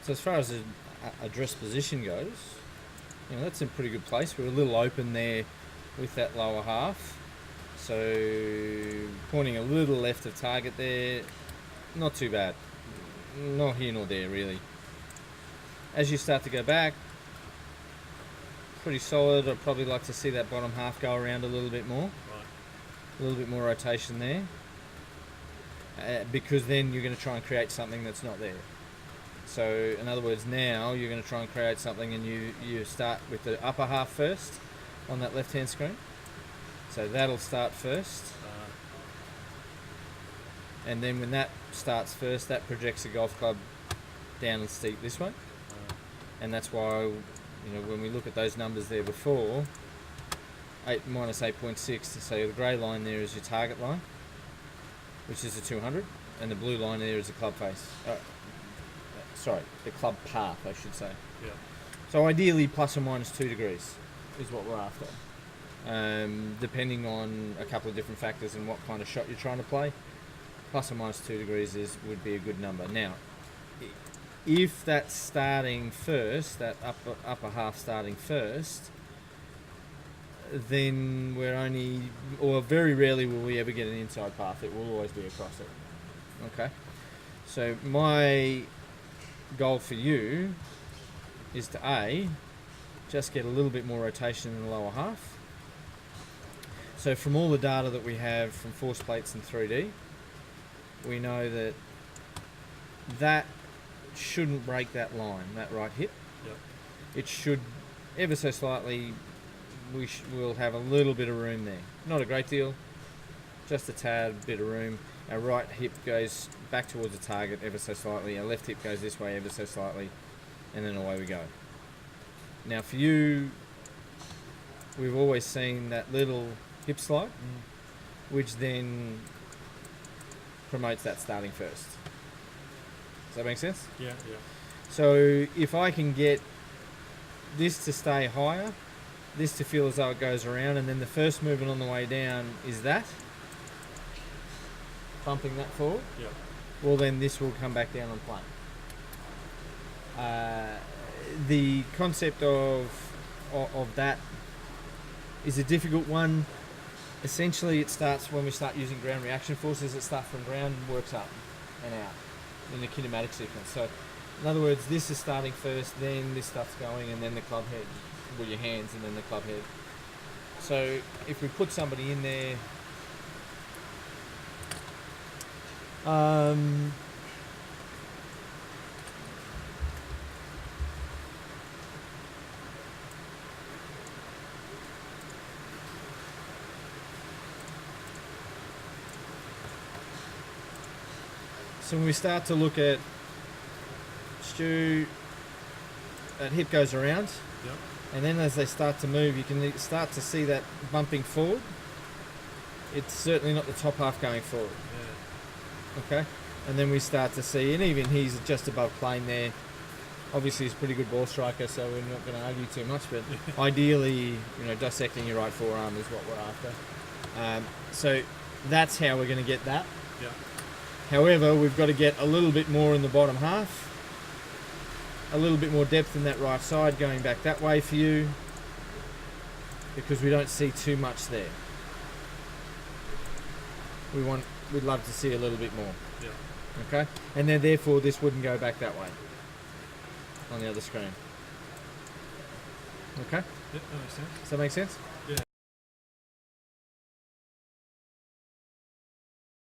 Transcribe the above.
So as far as a dress position goes, you know, that's in pretty good place. We're a little open there with that lower half. So pointing a little left of target there, not too bad. Not here nor there really. As you start to go back, pretty solid. I'd probably like to see that bottom half go around a little bit more. Right. A little bit more rotation there. Because then you're going to try and create something that's not there. So in other words, now you're going to try and create something, and you start with the upper half first on that left hand screen. So that'll start first, and then when that starts first, that projects the golf club down and steep this way. And that's why, you know, when we look at those numbers there before, 8 minus 8.6, so the grey line there is your target line, which is the 200, and the blue line there is the club face. Sorry, the club path, I should say. Yeah. So ideally, plus or minus 2 degrees is what we're after. Depending on a couple of different factors and what kind of shot you're trying to play, plus or minus 2 degrees would be a good number. Now, if that's starting first, that upper half starting first, then we're only, or very rarely will we ever get an inside path. It will always be across it. Okay? So my goal for you is to A, just get a little bit more rotation in the lower half. So from all the data that we have from force plates and 3D, we know that that shouldn't break that line, that right hip. Yep. It should ever so slightly, we'll have a little bit of room there. Not a great deal, just a tad bit of room. Our right hip goes back towards the target ever so slightly. Our left hip goes this way ever so slightly, and then away we go. Now for you, we've always seen that little hip slide, which then promotes that starting first. Does that make sense? Yeah. So if I can get this to stay higher, this to feel as though it goes around, and then the first movement on the way down is that, bumping that forward, Yeah. well then this will come back down on plane. The concept of that is a difficult one. Essentially it starts when we start using ground reaction forces. It starts from ground and works up and out in the kinematic sequence. So in other words, this is starting first, then this stuff's going, and then the club head, with your hands, and then the club head. So if we put somebody in there, so when we start to look at Stu, that hip goes around, Yep. and then as they start to move, you can start to see that bumping forward. It's certainly not the top half going forward. Yeah. Okay, and then we start to see, and even he's just above plane there. Obviously, he's a pretty good ball striker, so we're not going to argue too much. But ideally, you know, dissecting your right forearm is what we're after. So that's how we're going to get that. Yeah. However, we've got to get a little bit more in the bottom half, a little bit more depth in that right side going back that way for you, because we don't see too much there. We'd love to see a little bit more. Yeah. Okay, and then therefore this wouldn't go back that way on the other screen. Okay, Yeah, that makes sense. does that make sense? Yeah.